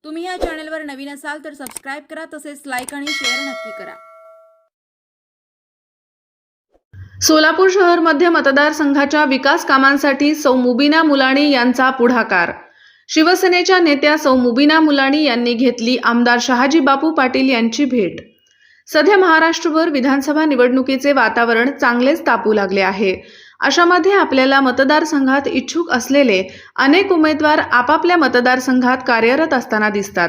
तुम्ही या चॅनलवर नवीन असाल तर सबस्क्राइब करा, तसेच लाईक आणि शेअर नक्की करा। सोलापूर शहर मध्य मतदारसंघाच्या विकास कामांसाठी सौ मुबीना मुलाणी यांचा पुढाकार। शिवसेनेच्या नेत्या सौ मुबीना मुलाणी यांनी घेतली आमदार शहाजी बापू पाटील यांची भेट। सध्या महाराष्ट्रभर विधानसभा निवडणुकीचे वातावरण चांगलेच तापू लागले आहे। अशामध्ये आपल्याला मतदारसंघात इच्छुक असलेले अनेक उमेदवार आपापल्या मतदारसंघात कार्यरत असताना दिसतात।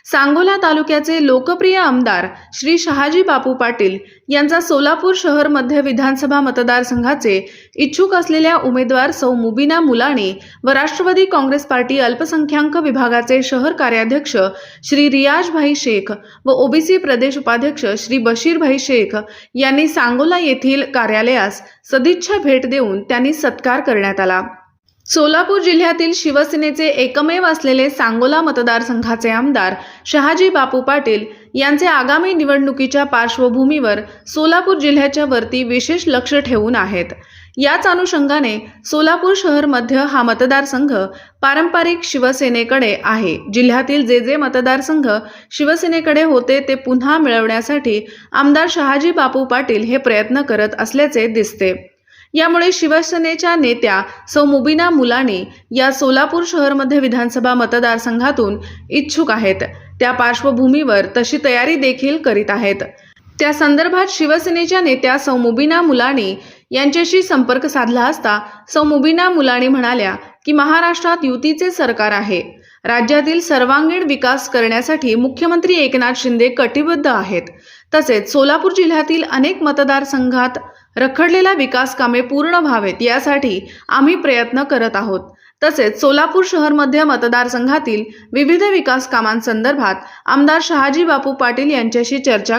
सांगोला तालुक्याचे लोकप्रिय आमदार श्री शहाजी बापू पाटील यांचा सोलापूर शहर मध्य विधानसभा मतदारसंघाचे इच्छुक असलेल्या उमेदवार सौ मुबीना मुलाणी व राष्ट्रवादी काँग्रेस पार्टी अल्पसंख्याक विभागाचे शहर कार्याध्यक्ष श्री रियाज भाई शेख व ओबीसी प्रदेश उपाध्यक्ष श्री बशीर भाई शेख यांनी सांगोला येथील कार्यालयास सदिच्छा भेट देऊन त्यांनी सत्कार करण्यात आला। सोलापूर जिल्ह्यातील शिवसेनेचे एकमेव असलेले सांगोला मतदारसंघाचे आमदार शहाजी बापू पाटील यांचे आगामी निवडणुकीच्या पार्श्वभूमीवर सोलापूर जिल्ह्याच्या वरती विशेष लक्ष ठेवून आहेत। याच अनुषंगाने सोलापूर शहर मध्य हा मतदारसंघ पारंपरिक शिवसेनेकडे आहे। जिल्ह्यातील जे मतदारसंघ शिवसेनेकडे होते ते पुन्हा मिळवण्यासाठी आमदार शहाजी बापू पाटील हे प्रयत्न करत असल्याचे दिसते। यामुळे शिवसेनेच्या नेत्या सौ मुबीना मुलाणी या सोलापूर शहर मध्य विधानसभा मतदारसंघातून इच्छुक आहेत। त्या पार्श्वभूमीवर तशी तयारी देखील करीत आहेत। त्या संदर्भात शिवसेनेच्या नेत्या सौ मुबीना मुलाणी यांच्याशी संपर्क साधला असता सौ मुबीना मुलाणी म्हणाल्या की महाराष्ट्रात युतीचे सरकार आहे। राज्यातील सर्वांगीण विकास करण्यासाठी मुख्यमंत्री एकनाथ शिंदे कटिबद्ध आहेत। तसेच सोलापूर जिल्ह्यातील अनेक मतदारसंघात रखडलेला विकास कामे पूर्ण व्हावेत यासाठी आम्ही प्रयत्न करत आहोत। तसेच सोलापूर शहर मध्य मतदारसंघातील विविध विकास कामांसंदर्भात आमदार शहाजी बापू पाटील यांच्याशी चर्चा